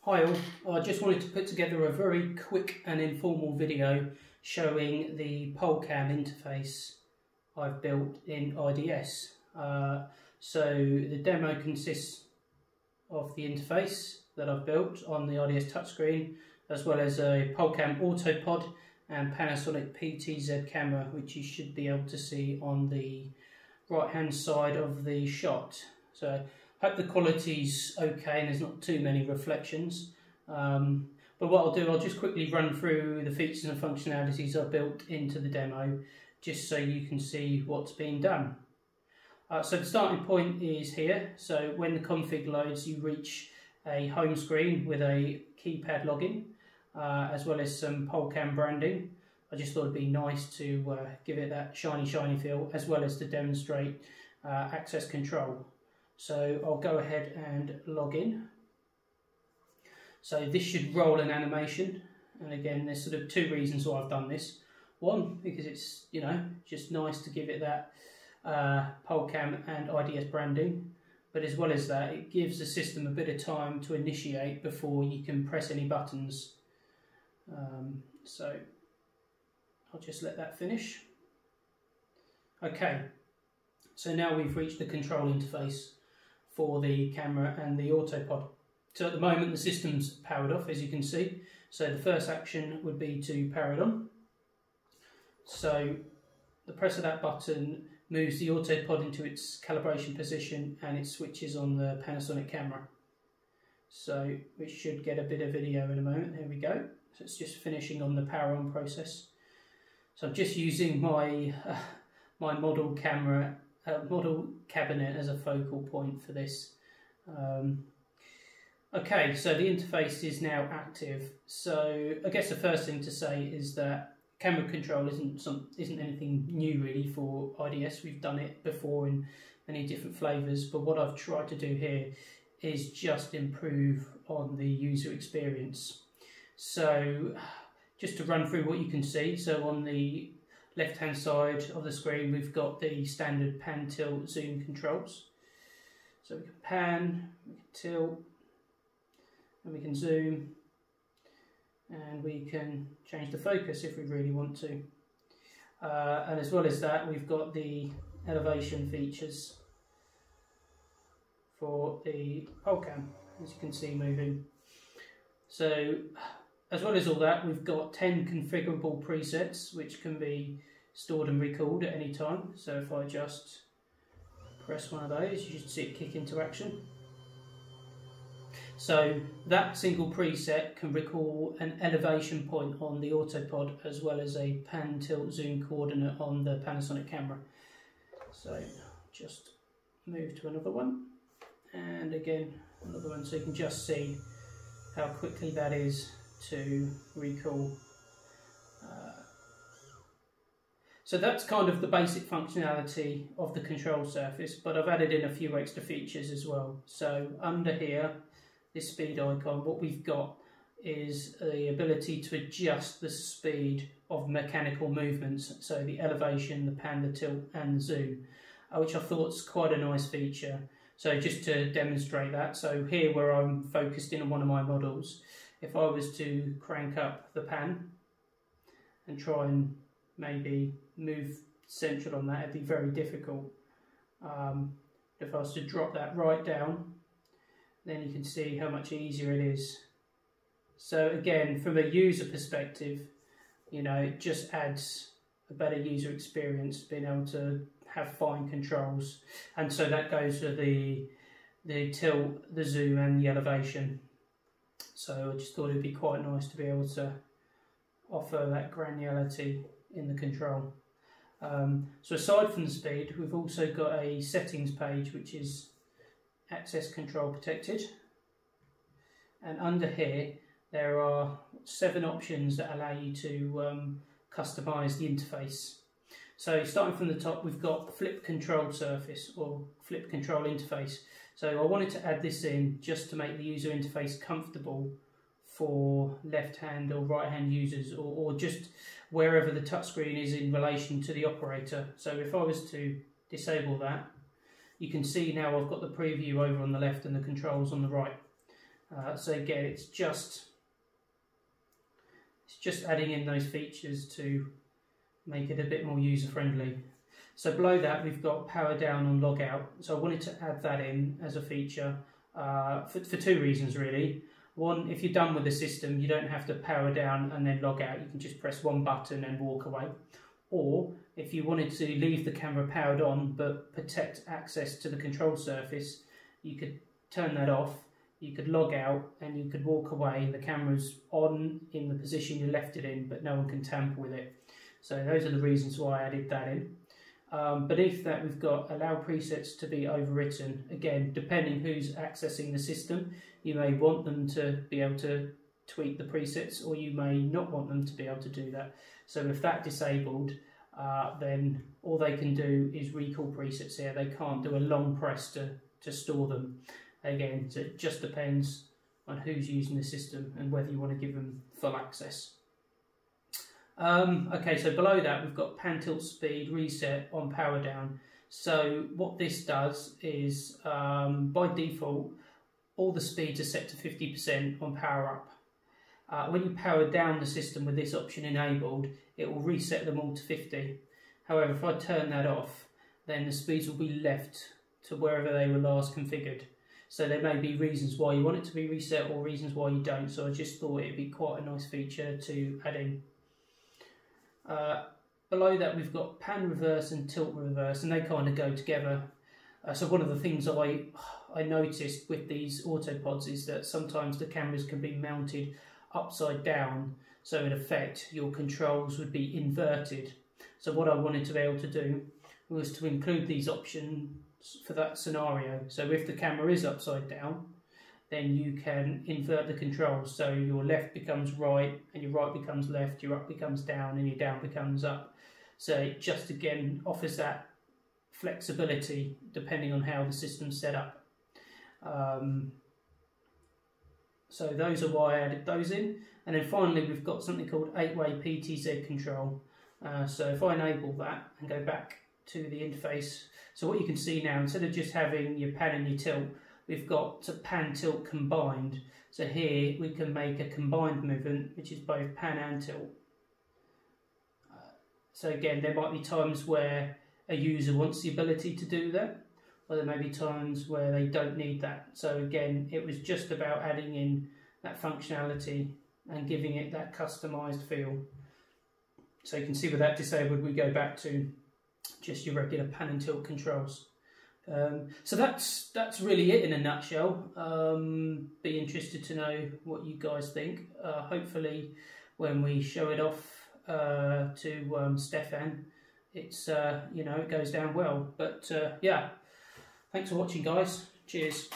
Hi all, I just wanted to put together a very quick and informal video showing the PoleCam interface I've built in IDS. So the demo consists of the interface that I've built on the IDS touchscreen, as well as a PoleCam Autopod and Panasonic PTZ camera, which you should be able to see on the right hand side of the shot. So I hope the quality's okay and there's not too many reflections. But what I'll do, I'll just quickly run through the features and functionalities I've built into the demo, just so you can see what's being done. So the starting point is here. So when the config loads, you reach a home screen with a keypad login, as well as some PoleCam branding. I just thought it'd be nice to give it that shiny feel, as well as to demonstrate access control. So I'll go ahead and log in. So this should roll an animation, and again there's sort of two reasons why I've done this. One, because it's, you know, just nice to give it that PoleCam and IDS branding, but as well as that, it gives the system a bit of time to initiate before you can press any buttons. So I'll just let that finish. Okay, so now we've reached the control interface for the camera and the Autopod. So at the moment the system's powered off, as you can see. So the first action would be to power it on. So the press of that button moves the Autopod into its calibration position, and it switches on the Panasonic camera. So we should get a bit of video in a moment. Here we go. So it's just finishing on the power on process. So I'm just using my my model camera, model cabinet as a focal point for this. Okay, so the interface is now active. So I guess the first thing to say is that camera control isn't anything new really for IDS. We've done it before in many different flavours, but what I've tried to do here is just improve on the user experience. So just to run through what you can see, so on the left hand side of the screen we've got the standard pan, tilt, zoom controls. So we can pan, we can tilt, and we can zoom, and we can change the focus if we really want to. And as well as that, we've got the elevation features for the PoleCam, as you can see moving. So as well as all that, we've got 10 configurable presets which can be stored and recalled at any time. So if I just press one of those, you should see it kick into action. So that single preset can recall an elevation point on the Autopod, as well as a pan, tilt, zoom coordinate on the Panasonic camera. So just move to another one, and again another one, so you can just see how quickly that is to recall. So that's kind of the basic functionality of the control surface, but I've added in a few extra features as well. So under here, this speed icon, what we've got is the ability to adjust the speed of mechanical movements, so the elevation, the pan, the tilt and the zoom, which I thought is quite a nice feature. So just to demonstrate that, so here where I'm focused in on one of my models, if I was to crank up the pan and try and maybe move central on that, it'd be very difficult. If I was to drop that right down, then you can see how much easier it is. So again, from a user perspective, you know, it just adds a better user experience, being able to have fine controls. And so that goes for the tilt, the zoom and the elevation. So I just thought it'd be quite nice to be able to offer that granularity in the control. So aside from the speed, we've also got a settings page which is access control protected, and under here there are 7 options that allow you to customize the interface. So starting from the top, we've got flip control surface or flip control interface. So I wanted to add this in just to make the user interface comfortable for left hand or right hand users, or just wherever the touchscreen is in relation to the operator. So if I was to disable that, you can see now I've got the preview over on the left and the controls on the right. So again, it's just adding in those features to make it a bit more user friendly. So below that we've got power down on log out. So I wanted to add that in as a feature for two reasons really. One, if you're done with the system, you don't have to power down and then log out. You can just press one button and walk away. Or if you wanted to leave the camera powered on but protect access to the control surface, you could turn that off, you could log out and you could walk away. The camera's on in the position you left it in, but no one can tamper with it. So those are the reasons why I added that in. Beneath that we've got allow presets to be overwritten. Again, depending who's accessing the system, you may want them to be able to tweak the presets, or you may not want them to be able to do that. So if that's disabled, then all they can do is recall presets here. They can't do a long press to store them. Again, so it just depends on who's using the system and whether you want to give them full access. Okay, so below that we've got pan tilt speed reset on power down. So what this does is by default all the speeds are set to 50% on power up. When you power down the system with this option enabled, it will reset them all to 50. However, if I turn that off, then the speeds will be left to wherever they were last configured. So there may be reasons why you want it to be reset or reasons why you don't. So I just thought it'd be quite a nice feature to add in. Below that we've got pan reverse and tilt reverse, and they kind of go together. So one of the things I noticed with these autopods is that sometimes the cameras can be mounted upside down, so in effect your controls would be inverted. So what I wanted to be able to do was to include these options for that scenario. So if the camera is upside down, then you can invert the controls, so your left becomes right and your right becomes left, your up becomes down and your down becomes up. So it just again offers that flexibility depending on how the system's set up. So those are why I added those in. And then finally we've got something called 8-way PTZ control. So if I enable that and go back to the interface, so what you can see now, instead of just having your pan and your tilt, we've got pan tilt combined. So here we can make a combined movement which is both pan and tilt. So again, there might be times where a user wants the ability to do that, or there may be times where they don't need that. So again, it was just about adding in that functionality and giving it that customized feel. So you can see with that disabled, we go back to just your regular pan and tilt controls. So that's really it in a nutshell. Be interested to know what you guys think. Hopefully when we show it off to Stefan, it's you know, it goes down well. But yeah, thanks for watching guys. Cheers.